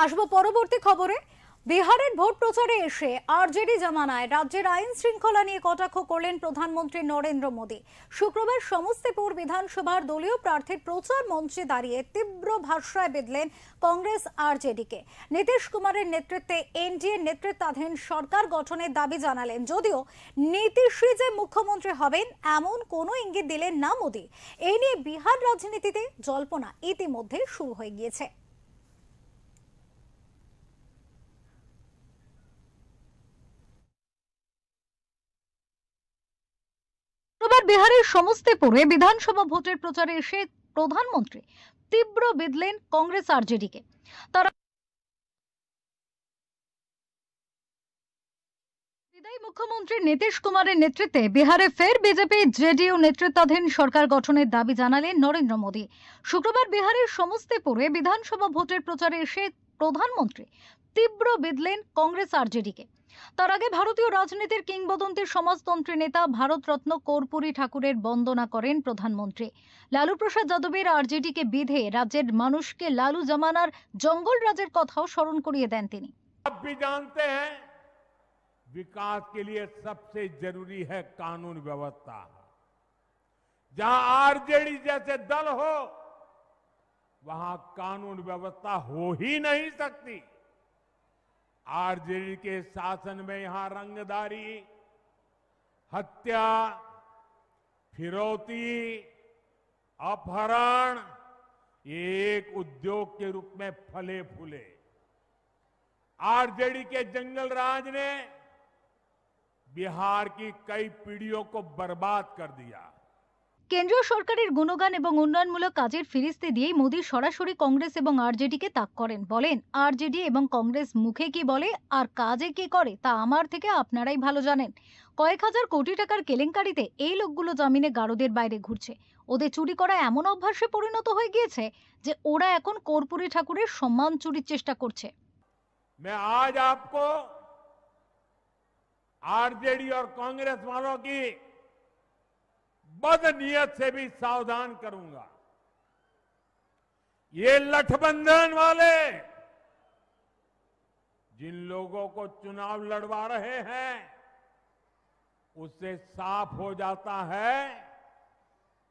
আসবো পরবর্তী খবরে। বিহারের ভোট প্রচারে এসে আরজেডি জামানায় রাজ্যের আইন শৃঙ্খলা নিয়ে কটাক্ষ করলেন প্রধানমন্ত্রী নরেন্দ্র মোদী। শুক্রবার সমস্তিপুর বিধানসভার দলীয় প্রার্থীর প্রচার মঞ্চে দাঁড়িয়ে তীব্র ভাষায় বিঁধলেন কংগ্রেস আরজেডিকে। নীতিশ কুমারের নেতৃত্বে এনডিএ নেতৃত্বাধীন সরকার গঠনের দাবি জানালেন, যদিও নীতিশই যে মুখ্যমন্ত্রী হবেন এমন কোনো ইঙ্গিত দিলেন না মোদী। এই নিয়ে বিহার রাজনীতিতে জল্পনা ইতিমধ্যে শুরু হয়ে গিয়েছে। বিহারের সমস্তিপুরে বিধানসভা ভোটের প্রচারে এসে প্রধানমন্ত্রী তীব্র বিঁধলেন কংগ্রেস আরজেডিকে। তারা বিদায়ী মুখ্যমন্ত্রী নীতিশ কুমারের নেতৃত্বে বিহারে ফের বিজেপি জেডিইউ নেতৃত্বাধীন সরকার গঠনের দাবি জানালেন নরেন্দ্র মোদী। শুক্রবার বিহারের সমস্তিপুরে বিধানসভা ভোটের প্রচারে এসে প্রধানমন্ত্রী তীব্র বিঁধলেন কংগ্রেস আরজেডিকে। তার আগে ভারতীয় রাজনীতির কিংবদন্তি সমাজতন্ত্রী নেতা ভারতরত্ন কর্পূরী ঠাকুরের বন্দনা করেন প্রধানমন্ত্রী। লালু প্রসাদ যাদবের আরজেডিকে বিধে রাজ্যের মানুষকে লালু জমানার জঙ্গল রাজের কথাও স্মরণ করিয়ে দেন তিনি। विकास के लिए सबसे जरूरी है कानून व्यवस्था। जहां आरजेडी जैसे दल हो वहां कानून व्यवस्था हो ही नहीं सकती। आरजेडी के शासन में यहां रंगदारी, हत्या, फिरौती, अपहरण एक उद्योग के रूप में फले फूले। आरजेडी के जंगल राज ने बिहार की कई पीढ़ियों को बर्बाद कर दिया। কেন্দ্রীয় সরকারের গুণগান এবং উন্নয়নমূলক কাজের ফিরিস্তি দিয়ে মোদী সরাসরি কংগ্রেস এবং আরজেডিকে তাক করেন। বলেন, আরজেডি এবং কংগ্রেস মুখে কি বলে আর কাজে কি করে তা আমার থেকে আপনারাই ভালো জানেন। কয়েক হাজার কোটি টাকার কেলেঙ্কারিতে এই লোকগুলো জামিনে গারদের বাইরে ঘুরছে। ওদের চুরি করা এমন অভ্যাসে পরিণত হয়ে গিয়েছে যে ওরা এখন কর্পূরী ঠাকুরের সম্মান চুরির চেষ্টা করছে। मैं आज आपको आरजेडी और कांग्रेस वालों की बदनीयत से भी सावधान करूंगा। ये लठबंधन वाले जिन लोगों को चुनाव लड़वा रहे हैं उससे साफ हो जाता है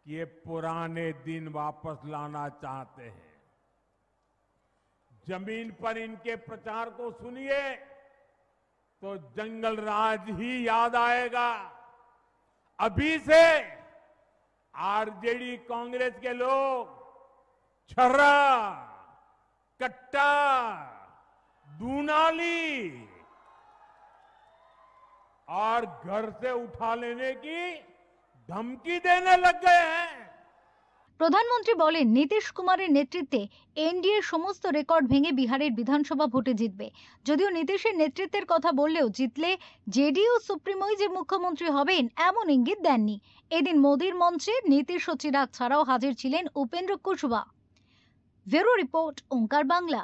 कि ये पुराने दिन वापस लाना चाहते हैं। जमीन पर इनके प्रचार को सुनिए तो जंगल राज ही याद आएगा। अभी से आरजेडी कांग्रेस के लोग छर्रा, कट्टा, दूनाली और घर से उठा लेने की धमकी देने लग गए हैं। প্রধানমন্ত্রী বলেন, নীতিশ কুমারের নেতৃত্বে এনডিএ সমস্ত রেকর্ড ভেঙে বিহারের বিধানসভা ভোটে জিতবে। যদিও নীতিশের নেতৃত্বের কথা বললেও জিতলে জেডিইউ সুপ্রিমোই যে মুখ্যমন্ত্রী হবেন এমন ইঙ্গিত দেননি। এদিন মোদীর মঞ্চে নীতিশ ও চিরাগ ছাড়াও হাজির ছিলেন উপেন্দ্র কুশওয়া। ব্যুরো রিপোর্ট, ওঙ্কার বাংলা।